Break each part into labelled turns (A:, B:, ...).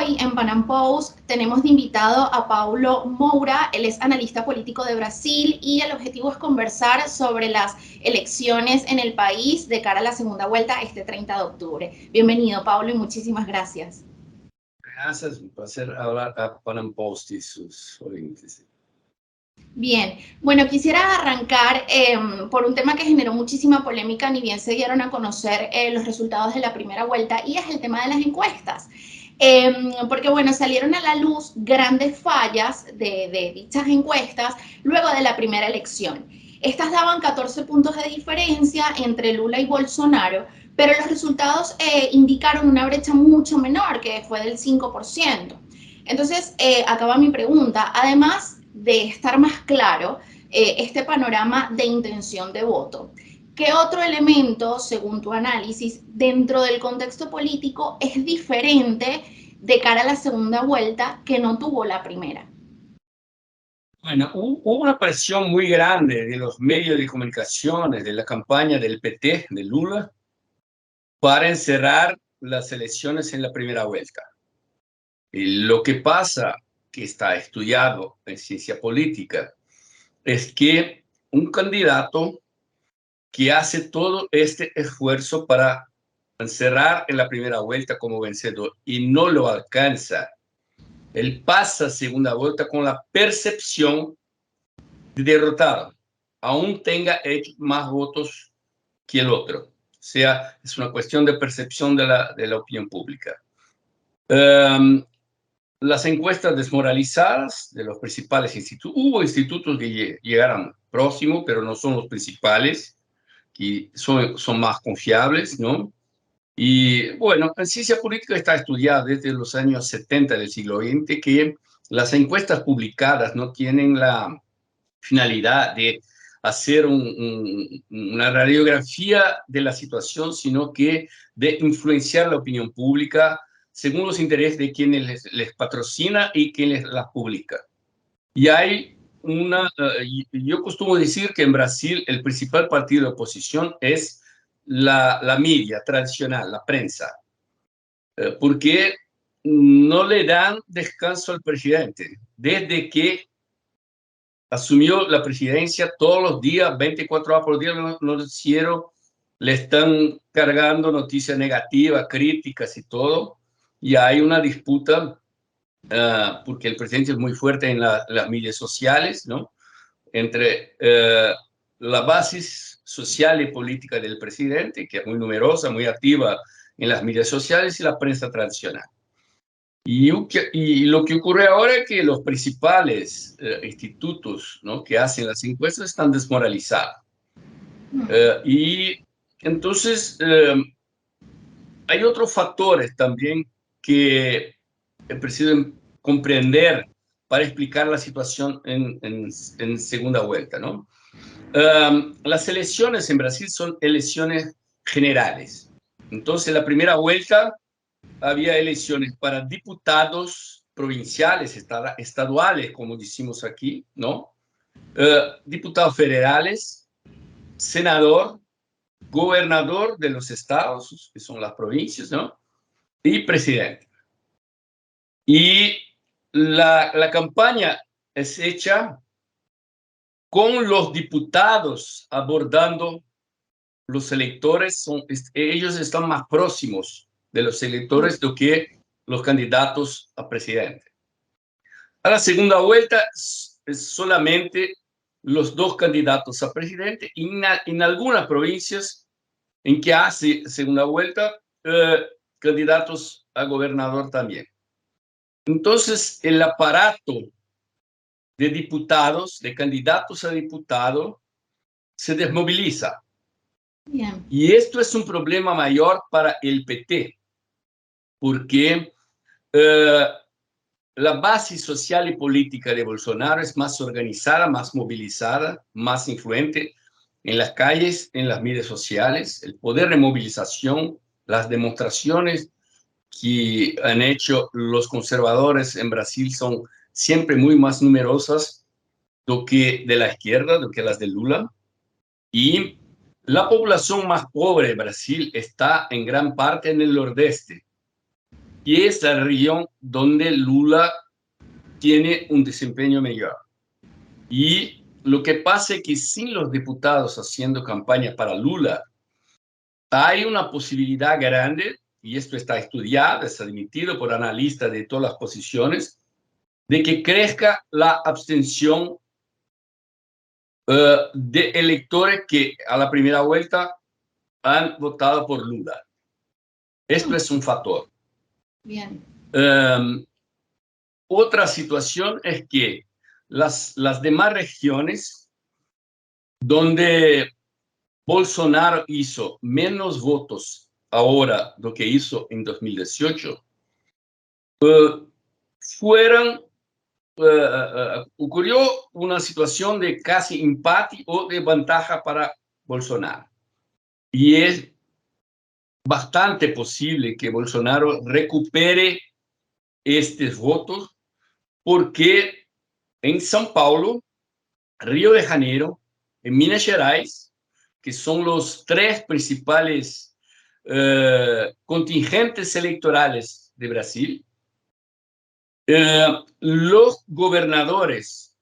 A: Hoy en Panam Post tenemos de invitado a Paulo Moura, él es analista político de Brasil y el objetivo es conversar sobre las elecciones en el país de cara a la segunda vuelta este 30 de octubre. Bienvenido, Paulo, y muchísimas gracias.
B: Gracias, un placer hablar a Panam Post y sus oyentes.
A: Bien, bueno, quisiera arrancar por un tema que generó muchísima polémica, ni bien se dieron a conocer los resultados de la primera vuelta, y es el tema de las encuestas. Porque, bueno, salieron a la luz grandes fallas de dichas encuestas luego de la primera elección. Estas daban 14 puntos de diferencia entre Lula y Bolsonaro, pero los resultados indicaron una brecha mucho menor, que fue del 5%. Entonces, acaba mi pregunta. Además de estar más claro este panorama de intención de voto, ¿qué otro elemento, según tu análisis, dentro del contexto político es diferente de cara a la segunda vuelta que no tuvo la primera?
B: Bueno, hubo una presión muy grande de los medios de comunicaciones de la campaña del PT, de Lula, para encerrar las elecciones en la primera vuelta. Y lo que pasa, que está estudiado en ciencia política, es que un candidato que hace todo este esfuerzo para encerrar en la primera vuelta como vencedor y no lo alcanza, él pasa a segunda vuelta con la percepción de derrotado, aún tenga hecho más votos que el otro. O sea, es una cuestión de percepción de la opinión pública. Las encuestas desmoralizadas de los principales institutos, hubo institutos que llegaron próximo, pero no son los principales, que son más confiables, ¿no? Y bueno, en ciencia política está estudiada desde los años 70 del siglo XX que las encuestas publicadas no tienen la finalidad de hacer una radiografía de la situación, sino que de influenciar la opinión pública según los intereses de quienes les patrocina y quienes las publica. Y hay yo costumo decir que en Brasil el principal partido de oposición es la media tradicional, la prensa, porque no le dan descanso al presidente. Desde que asumió la presidencia, todos los días, 24 horas por día, los noticieros le están cargando noticias negativas, críticas y todo. Y hay una disputa, porque el presidente es muy fuerte en las medias sociales, ¿no? Entre la base social y política del presidente, que es muy numerosa, muy activa en las medias sociales, y la prensa tradicional. Y lo que ocurre ahora es que los principales institutos, ¿no?, que hacen las encuestas están desmoralizados. Y entonces hay otros factores también que es preciso comprender para explicar la situación en segunda vuelta, ¿no? Las elecciones en Brasil son elecciones generales. Entonces, la primera vuelta había elecciones para diputados provinciales, estaduales, como decimos aquí, ¿no? Diputados federales, senador, gobernador de los estados, que son las provincias, ¿no? Y presidente. Y la campaña es hecha con los diputados abordando los electores, ellos están más próximos de los electores do que los candidatos a presidente. A la segunda vuelta es solamente los dos candidatos a presidente y en algunas provincias en que hace segunda vuelta, candidatos a gobernador también. Entonces, el aparato de diputados, de candidatos a diputado, se desmoviliza.
A: Bien.
B: Y esto es un problema mayor para el PT, porque la base social y política de Bolsonaro es más organizada, más movilizada, más influente en las calles, en las medias sociales. El poder de movilización, las demostraciones que han hecho los conservadores en Brasil son siempre muy más numerosas do que de la izquierda, do que las de Lula. Y la población más pobre de Brasil está en gran parte en el nordeste. que es la región donde Lula tiene un desempeño mejor. Y lo que pasa es que sin los diputados haciendo campaña para Lula, hay una posibilidad grande, y esto está estudiado, es admitido por analistas de todas las posiciones, de que crezca la abstención de electores que a la primera vuelta han votado por Lula. Esto es un factor.
A: Bien.
B: Otra situación es que las demás regiones donde Bolsonaro hizo menos votos ahora de lo que hizo en 2018, ocurrió una situación de casi empate o de ventaja para Bolsonaro. Y es bastante posible que Bolsonaro recupere estos votos porque en São Paulo, Río de Janeiro, en Minas Gerais, que son los tres principales contingentes electorales de Brasil, los gobernadores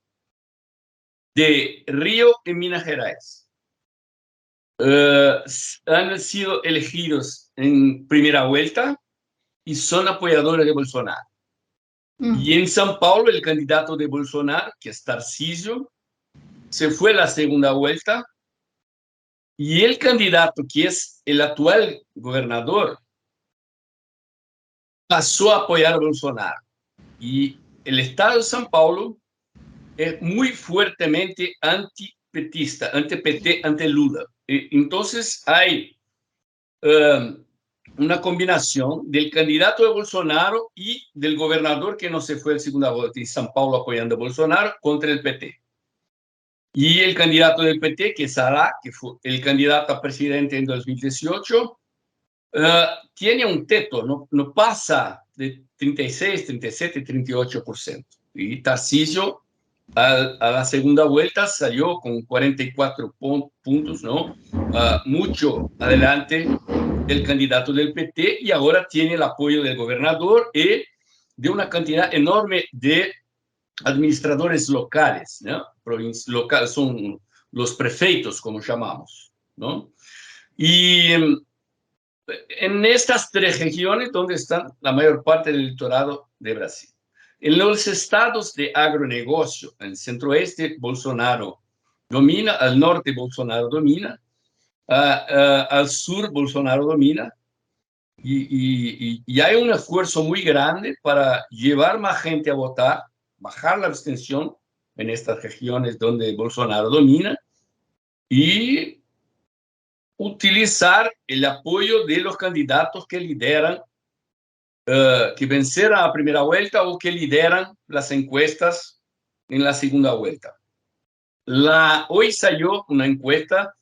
B: de Río y Minas Gerais han sido elegidos en primera vuelta y son apoyadores de Bolsonaro. Y en São Paulo, el candidato de Bolsonaro, que es Tarcísio, se fue a la segunda vuelta y el candidato, que es el actual gobernador, pasó a apoyar a Bolsonaro. Y el estado de São Paulo es muy fuertemente antipetista, anti-PT, anti-Lula. Entonces hay una combinación del candidato de Bolsonaro y del gobernador que no se fue a la segunda vuelta y São Paulo apoyando a Bolsonaro contra el PT. Y el candidato del PT, que es Sará, que fue el candidato a presidente en 2018, tiene un teto, no pasa de 36, 37, 38%. Y Tarcísio a la segunda vuelta salió con 44 puntos, ¿no? Mucho adelante del candidato del PT y ahora tiene el apoyo del gobernador y de una cantidad enorme de administradores locales, ¿no? Locales son los prefeitos, como llamamos, ¿no? Y en estas tres regiones donde están la mayor parte del electorado de Brasil. En los estados de agronegocio, en el centro-oeste, Bolsonaro domina, al norte, Bolsonaro domina, al sur, Bolsonaro domina, y hay un esfuerzo muy grande para llevar más gente a votar, bajar la abstención en estas regiones donde Bolsonaro domina y utilizar el apoyo de los candidatos que lideran, que venceran a primera vuelta o que lideran las encuestas en la segunda vuelta. Hoy salió una encuesta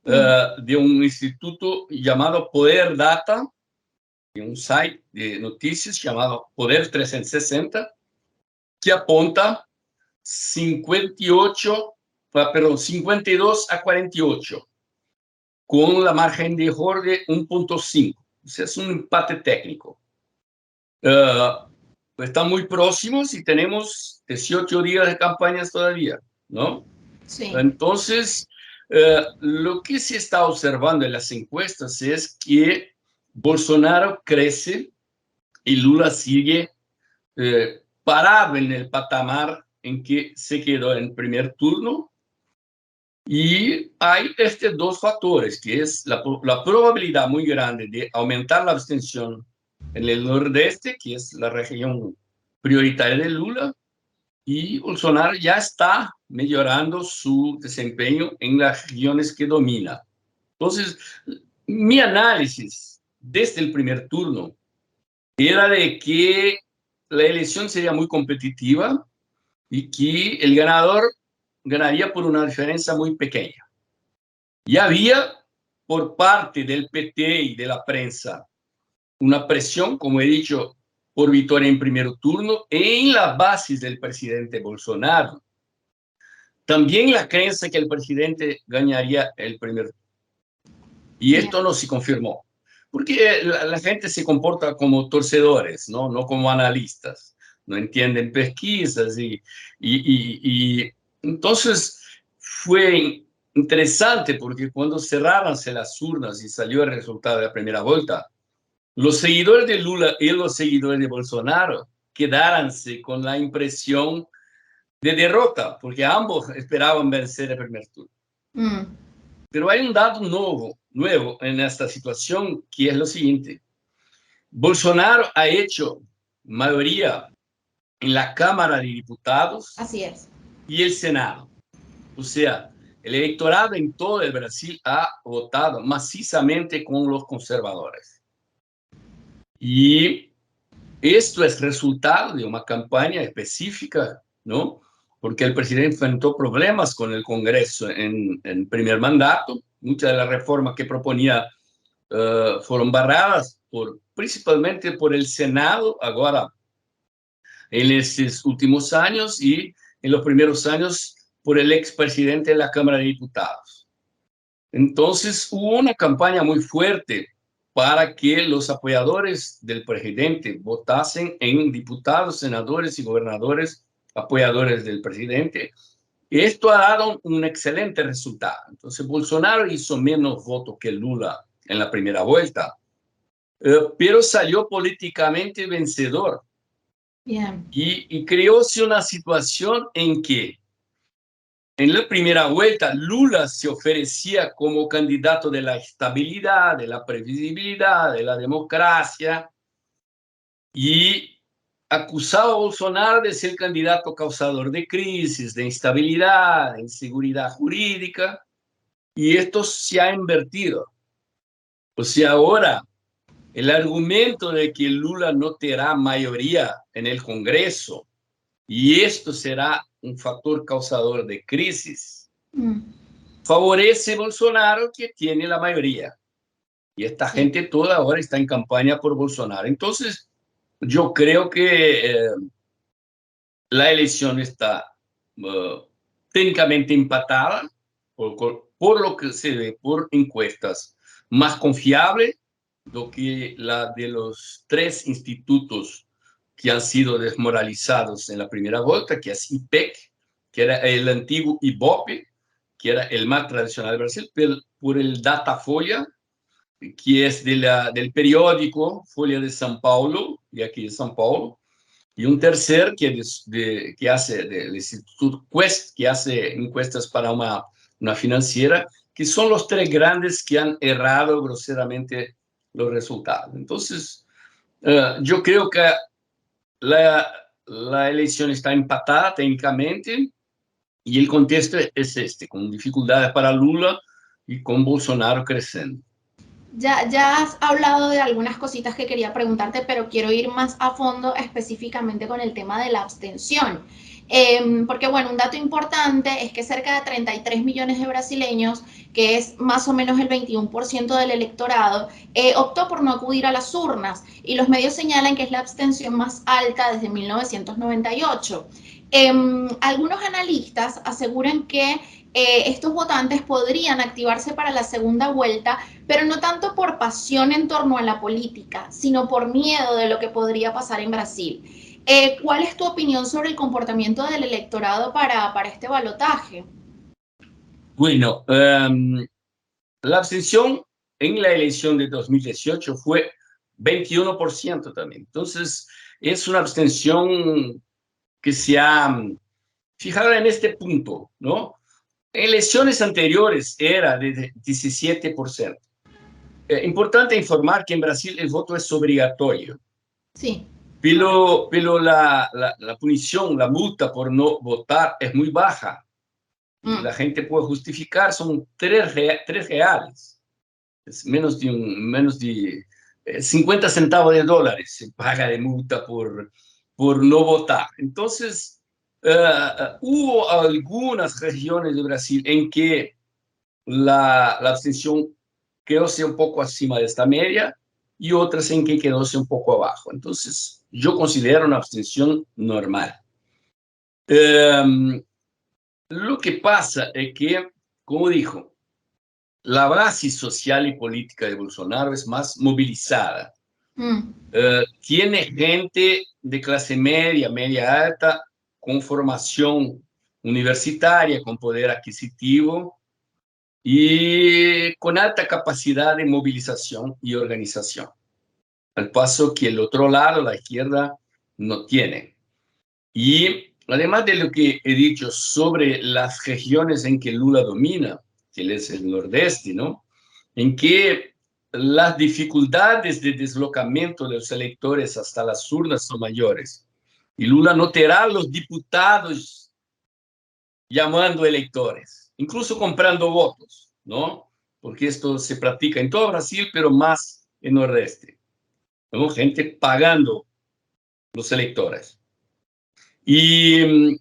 B: de un instituto llamado Poder Data, de un site de noticias llamado Poder 360, que apunta 52 a 48, con la margen de error de 1.5. O sea, es un empate técnico. Están muy próximos y tenemos 18 días de campañas todavía, ¿no?
A: Sí.
B: Entonces, lo que se está observando en las encuestas es que Bolsonaro crece y Lula sigue parado en el patamar en que se quedó en primer turno. Y hay estos dos factores, que es la probabilidad muy grande de aumentar la abstención en el nordeste, que es la región prioritaria de Lula, y Bolsonaro ya está mejorando su desempeño en las regiones que domina. Entonces, mi análisis desde el primer turno era de que la elección sería muy competitiva y que el ganador ganaría por una diferencia muy pequeña. Y había por parte del PT y de la prensa una presión, como he dicho, por victoria en primer turno en las bases del presidente Bolsonaro. También la creencia que el presidente ganaría el primer turno. Y esto no se confirmó. porque la gente se comporta como torcedores, ¿no? No como analistas, no entienden pesquisas y entonces fue interesante porque cuando cerraronse las urnas y salió el resultado de la primera vuelta, los seguidores de Lula y los seguidores de Bolsonaro quedáronse con la impresión de derrota, porque ambos esperaban vencer el primer turno.
A: Mm.
B: Pero hay un dato nuevo en esta situación que es lo siguiente. Bolsonaro ha hecho mayoría en la Cámara de Diputados
A: Así es.
B: y el Senado. O sea, el electorado en todo el Brasil ha votado macizamente con los conservadores. Y esto es resultado de una campaña específica, ¿no? Porque el presidente enfrentó problemas con el Congreso en primer mandato. Muchas de las reformas que proponía fueron barradas principalmente por el Senado, ahora en estos últimos años y en los primeros años por el expresidente de la Cámara de Diputados. Entonces hubo una campaña muy fuerte para que los apoyadores del presidente votasen en diputados, senadores y gobernadores apoyadores del presidente. Y esto ha dado un excelente resultado. Entonces Bolsonaro hizo menos votos que Lula en la primera vuelta, pero salió políticamente vencedor.
A: Bien.
B: Y creóse una situación en que en la primera vuelta Lula se ofrecía como candidato de la estabilidad, de la previsibilidad, de la democracia y acusaba a Bolsonaro de ser candidato causador de crisis, de instabilidad, de inseguridad jurídica, y esto se ha invertido. O sea, ahora el argumento de que Lula no tendrá mayoría en el Congreso y esto será un factor causador de crisis,
A: Mm.
B: favorece a Bolsonaro, que tiene la mayoría. Y esta
A: Sí.
B: gente toda ahora está en campaña por Bolsonaro. Entonces, yo creo que la elección está técnicamente empatada por lo que se ve por encuestas más confiable do que la de los tres institutos que han sido desmoralizados en la primera vuelta, que es IPEC, que era el antiguo IBOPE, que era el más tradicional de Brasil, por el Datafolha, que es del periódico Folha de São Paulo, de aquí de São Paulo, y un tercer que hace del Instituto Quest, que hace encuestas para una financiera, que son los tres grandes que han errado groseramente los resultados. Entonces, yo creo que la, la elección está empatada técnicamente y el contexto es este, con dificultades para Lula y con Bolsonaro creciendo.
A: Ya has hablado de algunas cositas que quería preguntarte, pero quiero ir más a fondo específicamente con el tema de la abstención. Porque, bueno, un dato importante es que cerca de 33 millones de brasileños, que es más o menos el 21% del electorado, optó por no acudir a las urnas y los medios señalan que es la abstención más alta desde 1998. Algunos analistas aseguran que estos votantes podrían activarse para la segunda vuelta, pero no tanto por pasión en torno a la política, sino por miedo de lo que podría pasar en Brasil. ¿Cuál es tu opinión sobre el comportamiento del electorado para este balotaje?
B: Bueno, la abstención en la elección de 2018 fue 21% también. Entonces, es una abstención que se ha fijado en este punto, ¿no? En elecciones anteriores era de 17%. Importante informar que en Brasil el voto es obligatorio,
A: Sí.
B: pero la punición, la multa por no votar es muy baja y
A: Mm.
B: la gente puede justificar, son tres reales. Es menos de 50 centavos de dólares se paga de multa por no votar. Entonces, hubo algunas regiones de Brasil en que la abstención quedóse un poco acima de esta media y otras en que quedóse un poco abajo. Entonces, yo considero una abstención normal. Lo que pasa es que, como dijo, la base social y política de Bolsonaro es más movilizada.
A: Mm,
B: Tiene gente de clase media, media alta, con formación universitaria, con poder adquisitivo y con alta capacidad de movilización y organización. Al paso que el otro lado, la izquierda, no tiene. Y además de lo que he dicho sobre las regiones en que Lula domina, que es el nordeste, ¿no? En que las dificultades de deslocamiento de los electores hasta las urnas son mayores. Y Lula no tendrá los diputados llamando electores, incluso comprando votos, ¿no? Porque esto se practica en todo Brasil, pero más en nordeste, ¿no? Gente pagando los electores. Y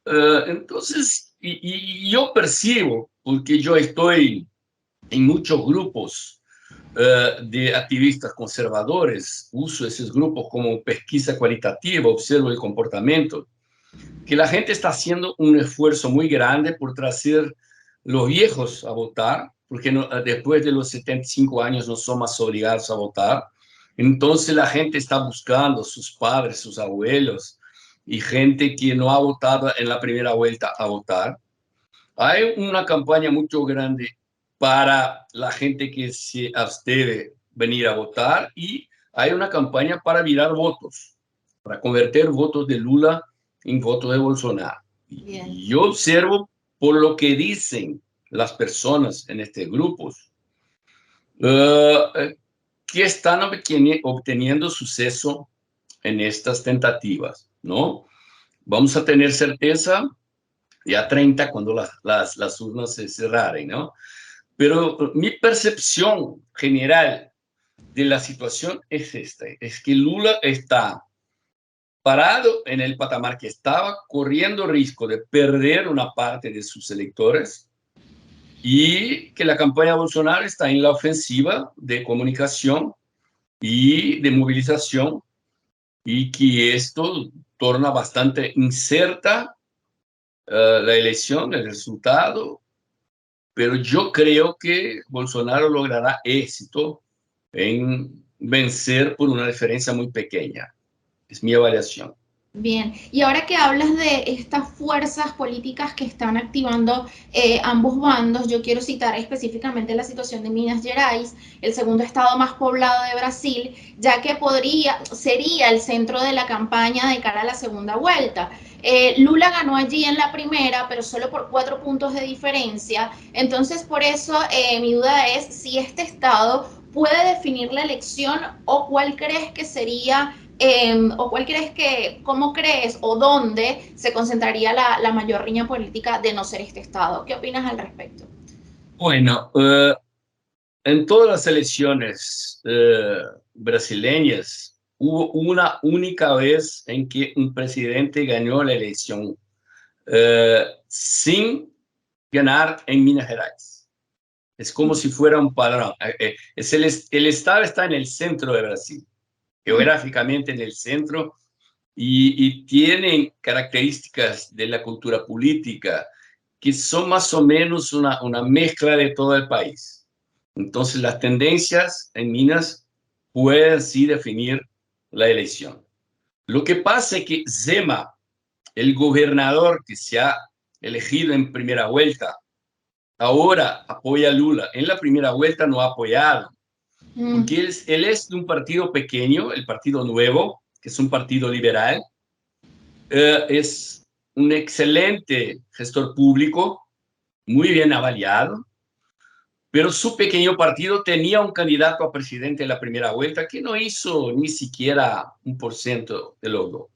B: entonces, yo percibo, porque yo estoy en muchos grupos de activistas conservadores, uso esos grupos como pesquisa cualitativa, observo el comportamiento, que la gente está haciendo un esfuerzo muy grande por traer los viejos a votar, porque no, después de los 75 años no son más obligados a votar. Entonces la gente está buscando sus padres, sus abuelos y gente que no ha votado en la primera vuelta a votar. Hay una campaña mucho grande para la gente que se abstiene venir a votar y hay una campaña para virar votos, para convertir votos de Lula en votos de Bolsonaro.
A: bien.
B: Y yo observo por lo que dicen las personas en estos grupos que están obteniendo suceso en estas tentativas, ¿no? Vamos a tener certeza ya 30 cuando las urnas se cerraren, ¿no? Pero mi percepción general de la situación es esta, es que Lula está parado en el patamar que estaba, corriendo riesgo de perder una parte de sus electores y que la campaña de Bolsonaro está en la ofensiva de comunicación y de movilización y que esto torna bastante incierta la elección, el resultado, pero yo creo que Bolsonaro logrará éxito en vencer por una diferencia muy pequeña. Es mi avaliación.
A: Bien, y ahora que hablas de estas fuerzas políticas que están activando ambos bandos, yo quiero citar específicamente la situación de Minas Gerais, el segundo estado más poblado de Brasil, ya que sería el centro de la campaña de cara a la segunda vuelta. Lula ganó allí en la primera, pero solo por 4 puntos de diferencia. Entonces, por eso mi duda es si este estado puede definir la elección o cuál crees que sería o cuál crees que, cómo crees o dónde se concentraría la mayor riña política de no ser este Estado. ¿Qué opinas al respecto?
B: Bueno, en todas las elecciones brasileñas hubo una única vez en que un presidente ganó la elección sin ganar en Minas Gerais. Es como si fuera un padrón. El Estado está en el centro de Brasil, geográficamente en el centro, y tienen características de la cultura política que son más o menos una mezcla de todo el país. Entonces, las tendencias en Minas pueden sí definir la elección. Lo que pasa es que Zema, el gobernador que se ha elegido en primera vuelta, ahora apoya a Lula. En la primera vuelta no ha apoyado,
A: Mm,
B: porque él es de un partido pequeño, el Partido Nuevo, que es un partido liberal, es un excelente gestor público, muy bien avaliado, pero su pequeño partido tenía un candidato a presidente en la primera vuelta que no hizo ni siquiera 1% de logro.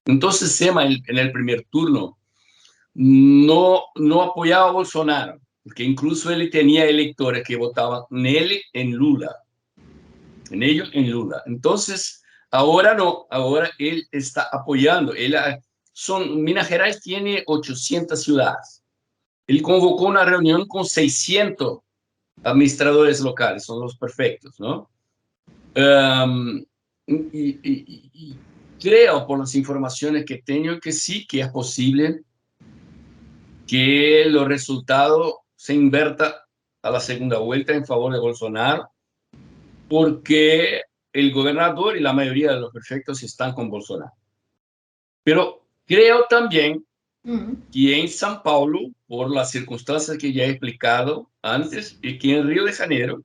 B: Entonces, Sema en el primer turno no apoyaba a Bolsonaro, porque incluso él tenía electores que votaban en él, en Lula, en ellos, en Lula. Entonces, ahora no, ahora él está apoyando. Minas Gerais tiene 800 ciudades. Él convocó una reunión con 600 administradores locales, son los perfectos, ¿no? Um, y creo, por las informaciones que tengo, que sí, que es posible que los resultados se inviertan a la segunda vuelta en favor de Bolsonaro, porque el gobernador y la mayoría de los prefectos están con Bolsonaro. Pero creo también que en São Paulo, por las circunstancias que ya he explicado antes, y que en Río de Janeiro,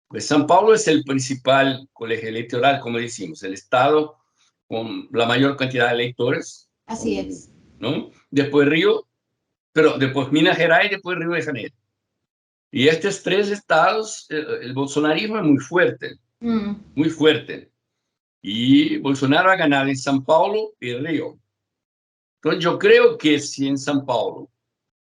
B: pues São Paulo es el principal colegio electoral, como decimos, el estado con la mayor cantidad de electores.
A: Así es.
B: ¿No? Después Río, pero después Minas Gerais y después Río de Janeiro. Y estos tres estados, el bolsonarismo es muy fuerte. Y Bolsonaro ha ganado en São Paulo y Río. Entonces yo creo que si en São Paulo,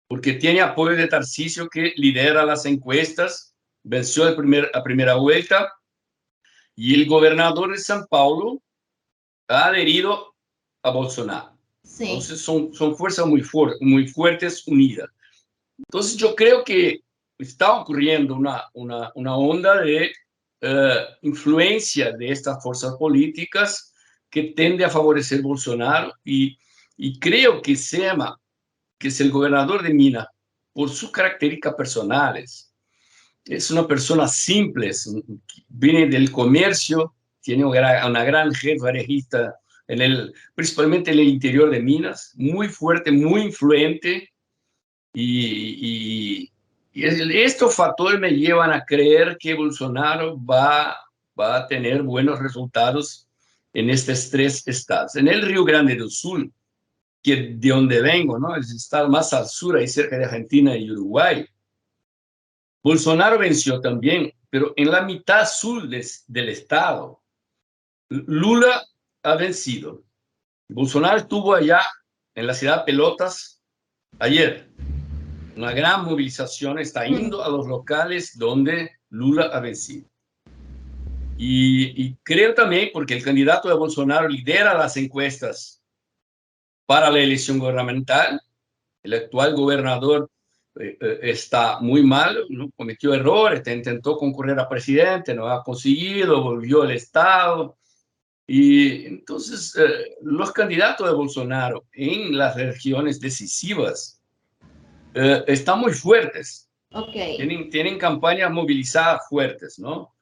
B: porque tiene apoyo de Tarcísio, que lidera las encuestas, venció a primera vuelta, y el gobernador de São Paulo ha adherido a Bolsonaro.
A: Sí.
B: Entonces son fuerzas muy fuertes, unidas. Entonces yo creo que está ocurriendo una onda de influencia de estas fuerzas políticas que tende a favorecer Bolsonaro, y creo que Sema, que es el gobernador de Minas, por sus características personales, es una persona simple, viene del comercio, tiene una gran red varejista, principalmente en el interior de Minas, muy fuerte, muy influente, y estos factores me llevan a creer que Bolsonaro va a tener buenos resultados en estos tres estados. En el Río Grande do Sul, que de donde vengo, ¿no? Es el estado más al sur, ahí cerca de Argentina y Uruguay, Bolsonaro venció también, pero en la mitad sur del estado, Lula ha vencido. Bolsonaro estuvo allá en la ciudad de Pelotas ayer. Una gran movilización, está yendo a los locales donde Lula ha vencido. Y creo también, porque el candidato de Bolsonaro lidera las encuestas para la elección gubernamental, el actual gobernador está muy mal, ¿no? Cometió errores, intentó concurrir a presidente, no ha conseguido, volvió al Estado. Y entonces los candidatos de Bolsonaro en las regiones decisivas están muy fuertes.
A: Okay.
B: Tienen campañas movilizadas fuertes, ¿no?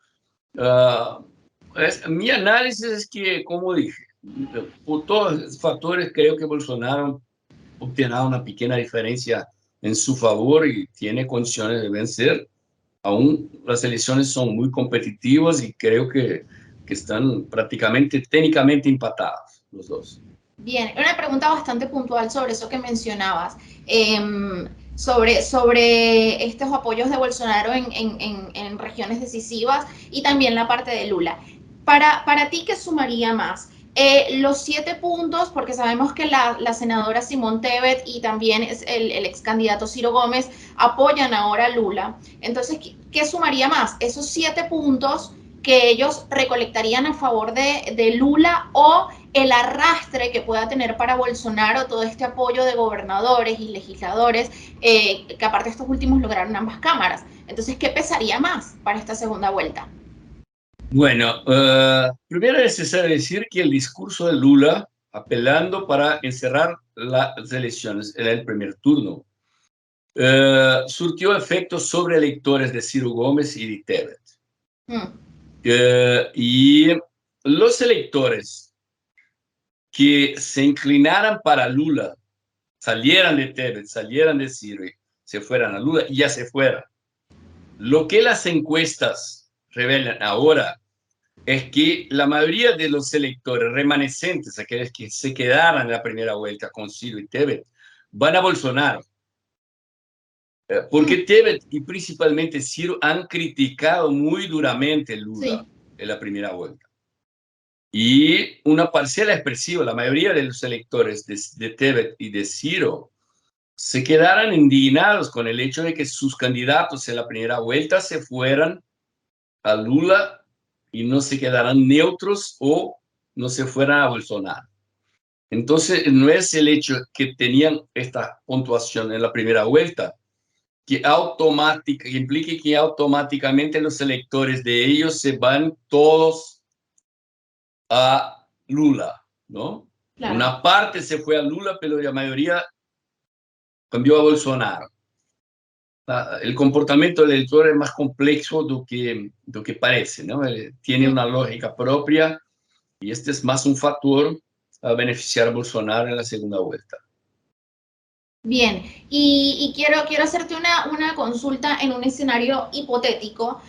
B: Mi análisis es que, como dije, por todos los factores, creo que Bolsonaro obtendrá una pequeña diferencia en su favor y tiene condiciones de vencer. Aún las elecciones son muy competitivas y creo que están prácticamente técnicamente empatados los dos.
A: Bien, una pregunta bastante puntual sobre eso que mencionabas, sobre estos apoyos de Bolsonaro en regiones decisivas y también la parte de Lula. Para ti, ¿qué sumaría más? Los 7 puntos, porque sabemos que la senadora Simone Tebet y también es el ex candidato Ciro Gómez apoyan ahora a Lula. Entonces, ¿qué sumaría más? Esos 7 puntos que ellos recolectarían a favor de Lula, o el arrastre que pueda tener para Bolsonaro todo este apoyo de gobernadores y legisladores, que aparte estos últimos lograron ambas cámaras. Entonces, ¿qué pesaría más para esta segunda vuelta?
B: Bueno, primero es necesario decir que el discurso de Lula, apelando para encerrar las elecciones en el primer turno, surtió efectos sobre electores de Ciro Gómez y de Tebet. Y los electores que se inclinaran para Lula, salieran de Tebet, salieran de Ciro y se fueran a Lula, y ya se fueran. Lo que las encuestas revelan ahora es que la mayoría de los electores remanescentes, aquellos que se quedaran en la primera vuelta con Ciro y Tebet, van a Bolsonaro. Porque Tebet y principalmente Ciro han criticado muy duramente Lula en la primera vuelta. Y una parcela expresiva, la mayoría de los electores de Tebet y de Ciro, se quedaran indignados con el hecho de que sus candidatos en la primera vuelta se fueran a Lula y no se quedaran neutros o no se fueran a Bolsonaro. Entonces, no es el hecho que tenían esta puntuación en la primera vuelta que implique que automáticamente los electores de ellos se van todos a Lula, ¿no? Claro. Una parte se fue a Lula, pero la mayoría cambió a Bolsonaro. el comportamiento del elector es más complejo do que parece, ¿no? Tiene
A: Mm.
B: una lógica propia y este es más un factor a beneficiar a Bolsonaro en la segunda vuelta.
A: Bien, y quiero hacerte una consulta en un escenario hipotético,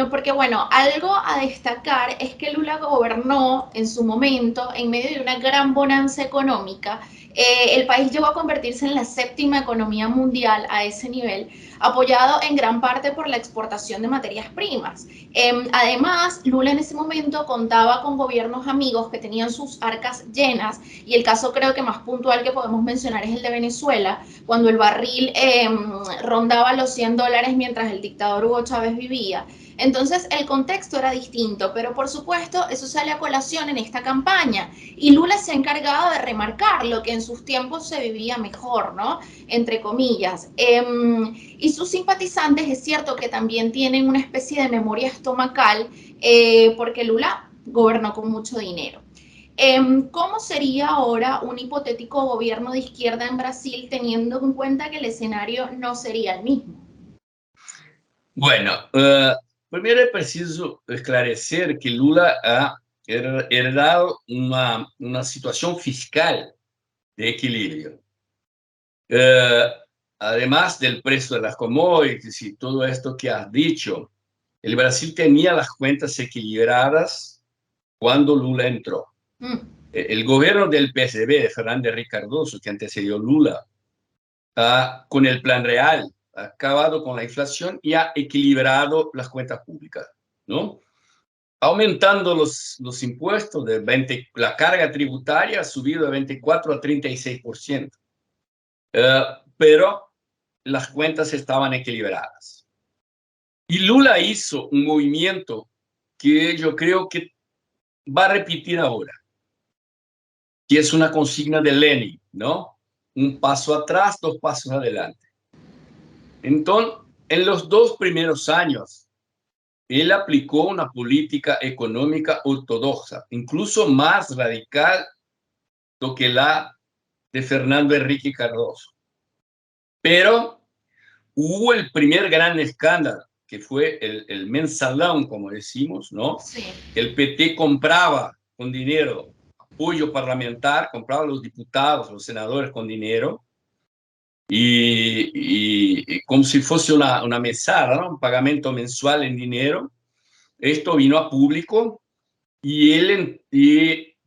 A: porque bueno, algo a destacar es que Lula gobernó en su momento en medio de una gran bonanza económica. El país llegó a convertirse en la séptima economía mundial a ese nivel, apoyado en gran parte por la exportación de materias primas. Además, Lula en ese momento contaba con gobiernos amigos que tenían sus arcas llenas, y el caso creo que más puntual que podemos mencionar es el de Venezuela, cuando el barril rondaba los $100 mientras el dictador Hugo Chávez vivía. Entonces el contexto era distinto, pero por supuesto eso sale a colación en esta campaña y Lula se ha encargado de remarcar lo que en sus tiempos se vivía mejor, ¿no? Entre comillas. Y sus simpatizantes es cierto que también tienen una especie de memoria estomacal, porque Lula gobernó con mucho dinero. ¿Cómo sería ahora un hipotético gobierno de izquierda en Brasil teniendo en cuenta que el escenario no sería el mismo?
B: Bueno, primero es preciso esclarecer que Lula ha heredado una situación fiscal de equilibrio. Eh, Además del precio de las commodities y todo esto que has dicho, el Brasil tenía las cuentas equilibradas cuando Lula entró.
A: Mm.
B: El gobierno del PSDB, de Fernando Henrique Cardoso, que antecedió Lula, con el plan real, ha acabado con la inflación y ha equilibrado las cuentas públicas, ¿no? Aumentando los impuestos, la carga tributaria ha subido de 24 a 36%, pero las cuentas estaban equilibradas. Y Lula hizo un movimiento que yo creo que va a repetir ahora, que es una consigna de Lenin, ¿no? Un paso atrás, dos pasos adelante. Entonces, en los 2 primeros años, él aplicó una política económica ortodoxa, incluso más radical do que la de Fernando Henrique Cardoso. Pero hubo el primer gran escándalo, que fue el mensalón, como decimos, ¿no?
A: Sí.
B: El PT compraba con dinero apoyo parlamentar, compraba a los diputados, los senadores con dinero, y como si fuese una mesada, ¿no? Un pagamento mensual en dinero. Esto vino a público y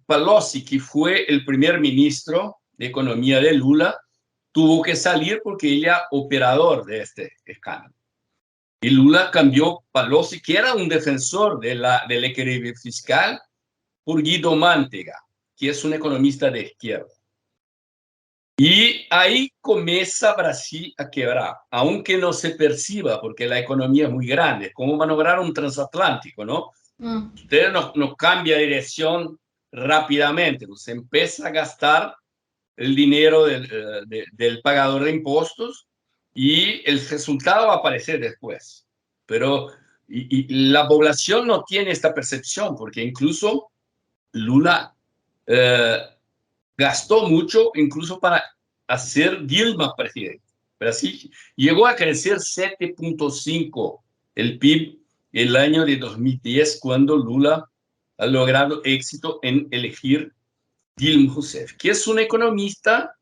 B: Palocci, que fue el primer ministro de Economía de Lula, tuvo que salir porque él era operador de este escándalo. Y Lula cambió Palocci, que era un defensor del equilibrio fiscal, por Guido Mantega, que es un economista de izquierda. Y ahí comienza Brasil a quebrar, aunque no se perciba, porque la economía es muy grande, como manobrar un transatlántico, ¿no?
A: Mm.
B: Usted no cambia de dirección rápidamente, se empieza a gastar el dinero del pagador de impuestos y el resultado va a aparecer después. Pero y la población no tiene esta percepción, porque incluso Lula eh, gastó mucho incluso para hacer Dilma presidente. Brasil llegó a crecer 7.5 el PIB el año de 2010 cuando Lula ha logrado éxito en elegir Dilma Rousseff, que es una economista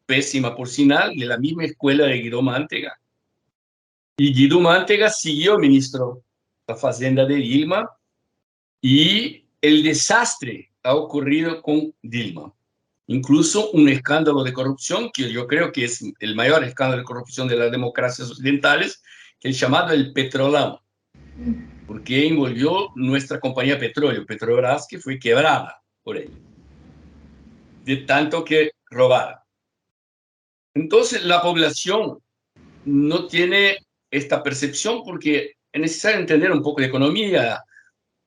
B: pésima por sinal, de la misma escuela de Guido Mantega. Y Guido Mantega siguió ministro de la Fazenda de Dilma y el desastre ha ocurrido con Dilma. Incluso un escándalo de corrupción, que yo creo que es el mayor escándalo de corrupción de las democracias occidentales, que es llamado el Petrolão, porque envolvió nuestra compañía petróleo, Petrobras, que fue quebrada por ello, de tanto que robaron. Entonces, la población no tiene esta percepción porque es necesario entender un poco de economía,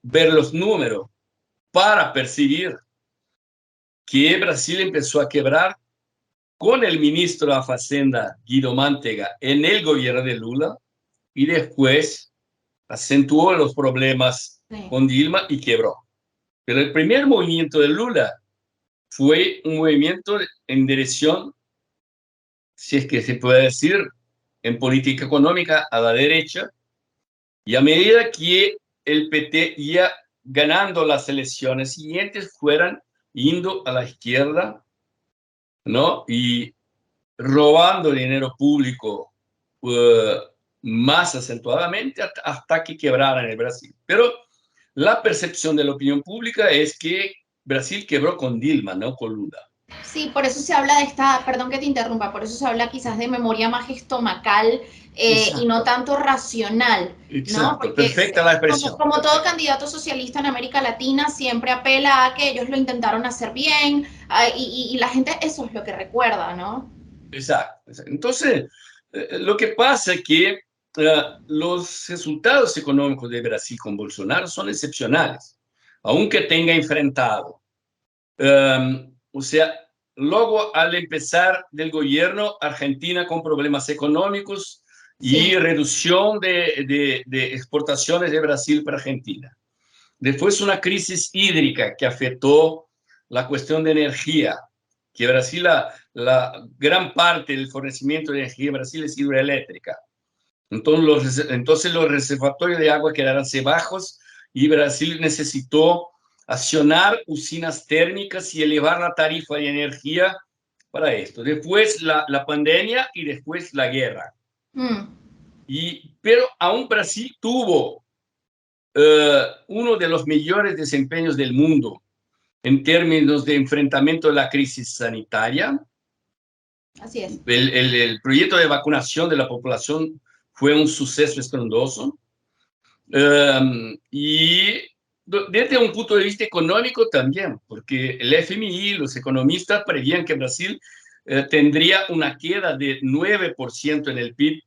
B: ver los números para percibir que Brasil empezó a quebrar con el ministro de la Fazenda, Guido Mantega, en el gobierno de Lula, y después acentuó los problemas
A: Sí.
B: con Dilma y quebró. Pero el primer movimiento de Lula fue un movimiento en dirección, si es que se puede decir, en política económica a la derecha, y a medida que el PT ia ganando las elecciones siguientes, fueran yendo a la izquierda, ¿no? Y robando dinero público más acentuadamente hasta que quebraran el Brasil. Pero la percepción de la opinión pública es que Brasil quebró con Dilma, no con Lula.
A: Sí, por eso se habla de esta, perdón que te interrumpa, por eso se habla quizás de memoria más estomacal y no
B: Exacto,
A: tanto racional, ¿no?
B: exacto,
A: Porque
B: perfecta la expresión.
A: como todo
B: Perfecta.
A: candidato socialista en América Latina siempre apela a que ellos lo intentaron hacer bien y la gente eso es lo que recuerda, ¿no?
B: Exacto, exacto. Entonces, lo que pasa es que los resultados económicos de Brasil con Bolsonaro son excepcionales, aunque tenga enfrentado. O sea, luego al empezar del gobierno, Argentina con problemas económicos y
A: Sí,
B: reducción de exportaciones de Brasil para Argentina. Después una crisis hídrica que afectó la cuestión de energía, que Brasil, la gran parte del fornecimiento de energía en Brasil es hidroeléctrica. Entonces los reservatorios de agua quedaron bajos y Brasil necesitó accionar usinas térmicas y elevar la tarifa de energía para esto. Después la pandemia y después la guerra.
A: mm,
B: Pero aún Brasil tuvo uno de los mejores desempeños del mundo en términos de enfrentamiento de la crisis sanitaria.
A: así es.
B: El proyecto de vacunación de la población fue un suceso estrondoso. Y desde un punto de vista económico también, porque el FMI, los economistas prevían que Brasil tendría una queda de 9% en el PIB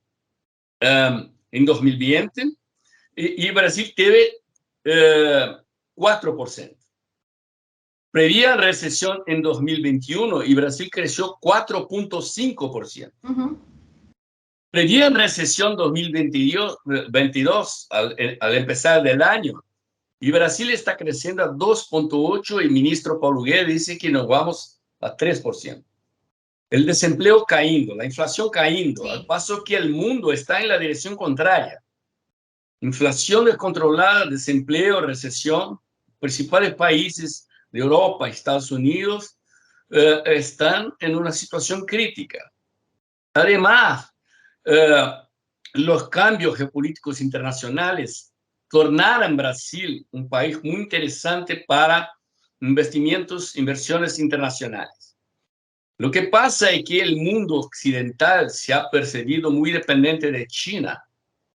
B: en 2020 y Brasil tiene 4%. Prevían recesión en 2021 y Brasil creció 4.5%.
A: Uh-huh.
B: Prevían recesión 2022 al empezar del año y Brasil está creciendo a 2.8% y el ministro Paulo Guedes dice que nos vamos a 3%. El desempleo cayendo, la inflación cayendo, al
A: Sí.
B: paso que el mundo está en la dirección contraria. Inflación descontrolada, desempleo, recesión. Principales países de Europa, Estados Unidos, están en una situación crítica. Además, eh, los cambios geopolíticos internacionales tornaron a Brasil un país muy interesante para inversiones internacionales. Lo que pasa es que el mundo occidental se ha percibido muy dependiente de China,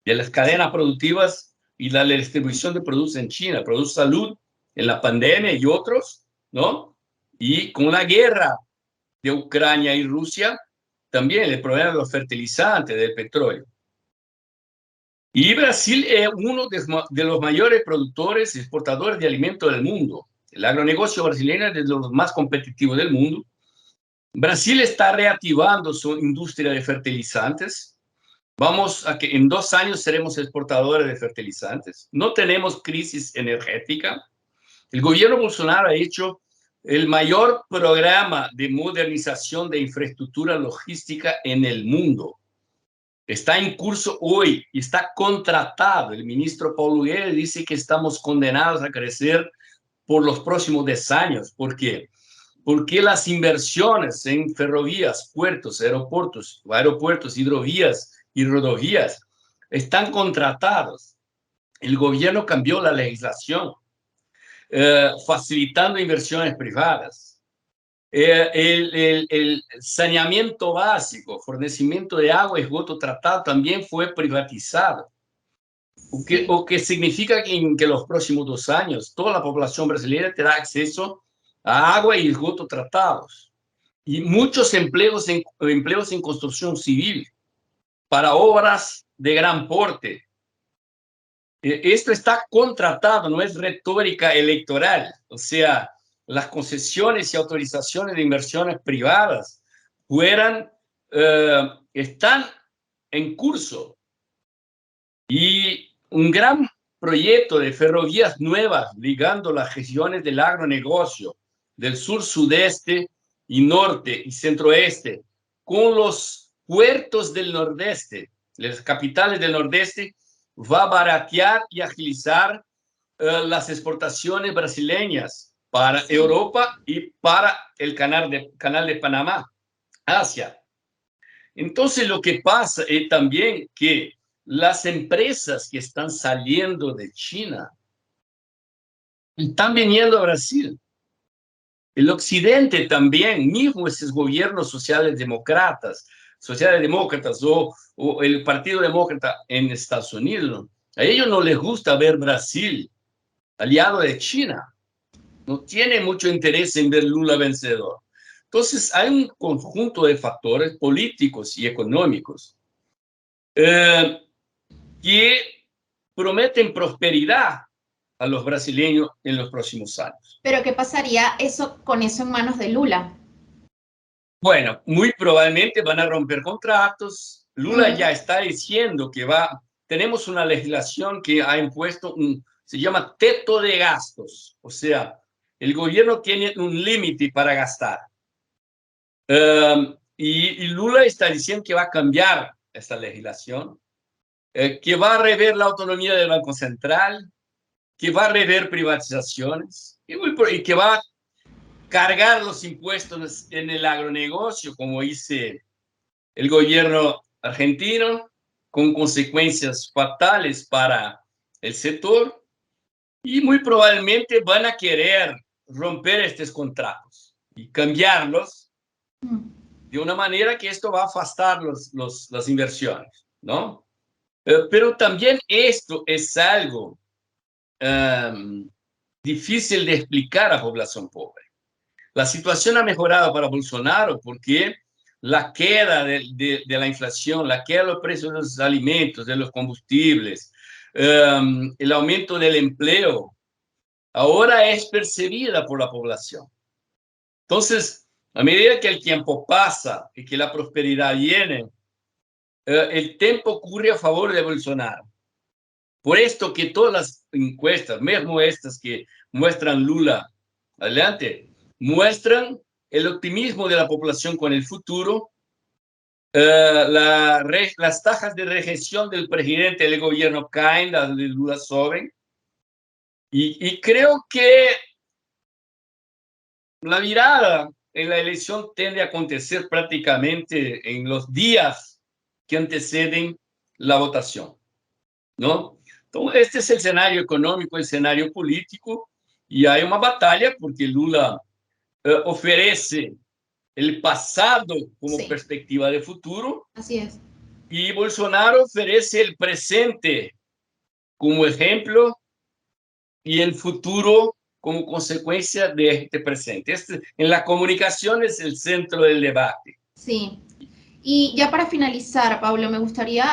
B: de las cadenas productivas y la distribución de productos en China, productos de salud en la pandemia y otros, ¿no? Y con la guerra de Ucrania y Rusia, también el problema de los fertilizantes, del petróleo. Y Brasil es uno de los mayores productores y exportadores de alimentos del mundo. El agronegocio brasileño es de los más competitivos del mundo. Brasil está reactivando su industria de fertilizantes. Vamos a que en 2 años seremos exportadores de fertilizantes. No tenemos crisis energética. El gobierno Bolsonaro ha hecho el mayor programa de modernización de infraestructura logística en el mundo. Está en curso hoy y está contratado. El ministro Paulo Guedes dice que estamos condenados a crecer por los próximos 10 años. ¿Por qué? Porque las inversiones en ferrovías, puertos, aeropuertos, hidrovías y rodovías están contratados. El gobierno cambió la legislación, facilitando inversiones privadas. El saneamiento básico, fornecimiento de agua y esgoto tratado también fue privatizado.
A: Sí.
B: O que significa que en los próximos 2 años toda la población brasileña tendrá acceso a agua y esgoto tratados. Y muchos empleos en construcción civil para obras de gran porte. Esto está contratado, no es retórica electoral. O sea, las concesiones y autorizaciones de inversiones privadas están en curso. Y un gran proyecto de ferrovías nuevas ligando las regiones del agronegocio del sur, sudeste y norte y centroeste con los puertos del Nordeste, las capitales del Nordeste, va a baratear y agilizar las exportaciones brasileñas para
A: Sí.
B: Europa y para el canal de Panamá, Asia. Entonces, lo que pasa es también que las empresas que están saliendo de China están viniendo a Brasil. El occidente también, mismo esos gobiernos socialdemócratas o el Partido Demócrata en Estados Unidos, a ellos no les gusta ver Brasil aliado de China. No tiene mucho interés en ver Lula vencedor. Entonces, hay un conjunto de factores políticos y económicos que prometen prosperidad a los brasileños en los próximos años.
A: Pero ¿qué pasaría con eso en manos de Lula?
B: Bueno, muy probablemente van a romper contratos. Lula ya está diciendo que tenemos una legislación que ha impuesto se llama teto de gastos, o sea, el gobierno tiene un límite para gastar. Y Lula está diciendo que va a cambiar esta legislación, que va a rever la autonomía del Banco Central, que va a rever privatizaciones y que va a cargar los impuestos en el agronegocio, como dice el gobierno argentino, con consecuencias fatales para el sector, y muy probablemente van a querer romper estos contratos y cambiarlos de una manera que esto va a afastar las inversiones, ¿no? Pero también esto es algo difícil de explicar a la población pobre. La situación ha mejorado para Bolsonaro porque la queda de la inflación, la queda de los precios de los alimentos, de los combustibles, el aumento del empleo, ahora es percibida por la población. Entonces, a medida que el tiempo pasa y que la prosperidad viene, el tiempo corre a favor de Bolsonaro. Por esto que todas las encuestas, mismo estas que muestran Lula adelante, muestran el optimismo de la población con el futuro, las tasas de rejección del presidente del gobierno caen, las de Lula suben, y creo que la mirada en la elección tiende a acontecer prácticamente en los días que anteceden la votación, ¿no? Entonces, este es el escenario económico, el escenario político, y hay una batalla porque Lula ofrece el pasado como
A: Sí,
B: perspectiva de futuro
A: así es.
B: y Bolsonaro ofrece el presente como ejemplo y el futuro como consecuencia de este presente. En la comunicación es el centro del debate.
A: Sí. Y ya para finalizar, Pablo, me gustaría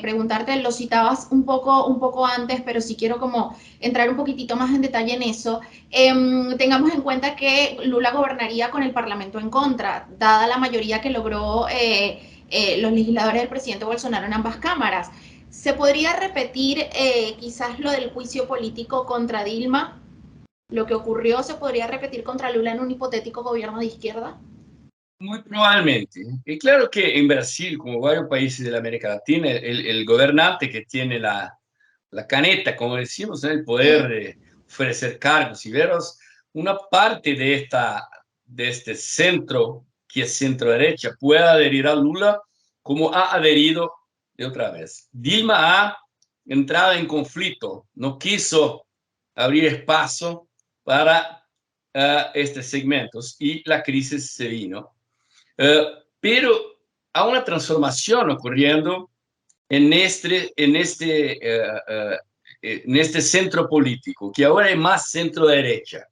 A: preguntarte, lo citabas un poco antes, pero si quiero como entrar un poquitito más en detalle en eso. Tengamos en cuenta que Lula gobernaría con el Parlamento en contra, dada la mayoría que logró los legisladores del presidente Bolsonaro en ambas cámaras. ¿Se podría repetir quizás lo del juicio político contra Dilma? ¿Lo que ocurrió se podría repetir contra Lula en un hipotético gobierno de izquierda?
B: Muy probablemente. Y claro que en Brasil, como varios países de la América Latina, el gobernante que tiene la caneta, como decimos, el poder
A: Sí,
B: de ofrecer cargos y veros, una parte de este centro, que es centro derecha, puede adherir a Lula como ha adherido de otra vez. Dilma ha entrado en conflicto, no quiso abrir espacio para estos segmentos y la crisis se vino. Pero hay una transformación ocurriendo en este centro político, que ahora es más centro derecha.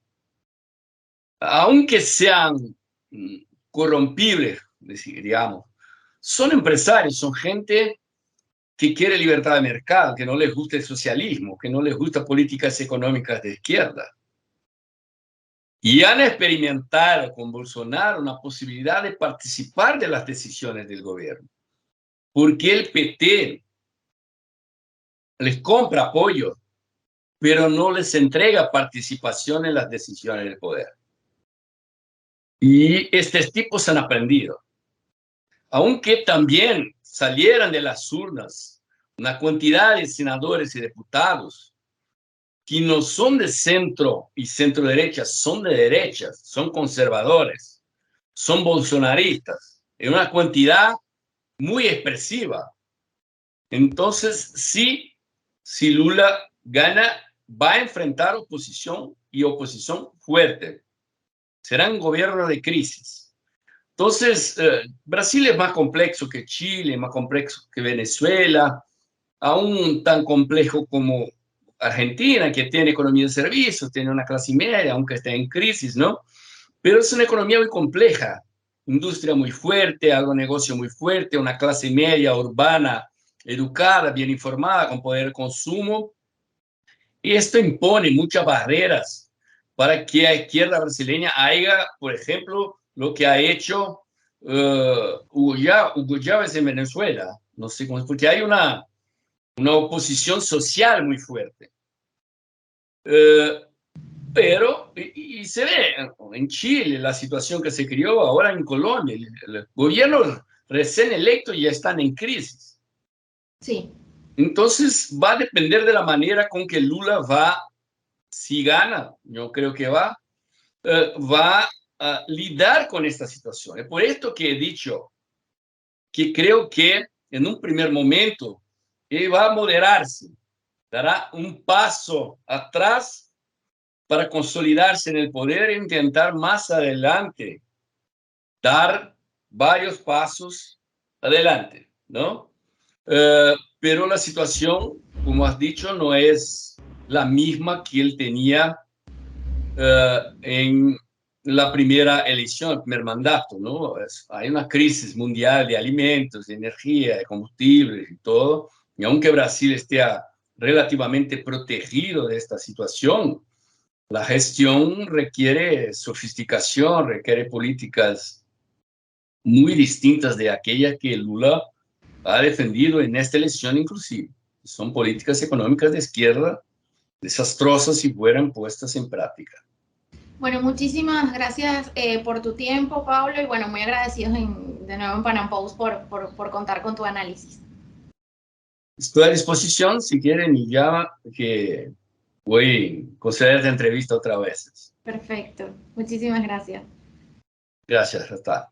B: Aunque sean corrompibles, digamos, son empresarios, son gente que quiere libertad de mercado, que no les gusta el socialismo, que no les gusta políticas económicas de izquierda. Y han experimentado con Bolsonaro una posibilidad de participar de las decisiones del gobierno, porque el PT les compra apoyo, pero no les entrega participación en las decisiones del poder. Y estos tipos han aprendido. aunque también salieran de las urnas una cantidad de senadores y diputados que no son de centro y centro derecha, son de derechas, son conservadores, son bolsonaristas, en una cantidad muy expresiva. Entonces, sí, si Lula gana, va a enfrentar oposición y oposición fuerte. Será un gobierno de crisis. Entonces, Brasil es más complejo que Chile, más complejo que Venezuela, aún tan complejo como Argentina, que tiene economía de servicios, tiene una clase media, aunque esté en crisis, ¿no? Pero es una economía muy compleja, industria muy fuerte, agronegocio muy fuerte, una clase media urbana educada, bien informada, con poder de consumo. Y esto impone muchas barreras para que la izquierda brasileña haga, por ejemplo, lo que ha hecho Hugo Chávez en Venezuela. No sé cómo es, porque hay una oposición social muy fuerte. Pero, y se ve en Chile la situación que se creó ahora en Colombia. El gobierno recién electo ya están en crisis.
A: Sí.
B: Entonces va a depender de la manera con que Lula va, si gana, yo creo que va a lidiar con esta situación. Es por esto que he dicho que creo que en un primer momento él va a moderarse, dará un paso atrás para consolidarse en el poder e intentar más adelante dar varios pasos adelante, ¿no? Pero la situación, como has dicho, no es la misma que él tenía en la primera elección, el primer mandato, ¿no? Hay una crisis mundial de alimentos, de energía, de combustibles y todo, y aunque Brasil esté relativamente protegido de esta situación, la gestión requiere sofisticación, requiere políticas muy distintas de aquellas que Lula ha defendido en esta elección inclusive. Son políticas económicas de izquierda desastrosas si fueran puestas en práctica.
A: Bueno, muchísimas gracias por tu tiempo, Pablo, y bueno, muy agradecidos de nuevo en Panam Post por contar con tu análisis.
B: Estoy a disposición si quieren y ya que voy a conceder la entrevista otra vez.
A: Perfecto, muchísimas gracias.
B: Gracias, hasta.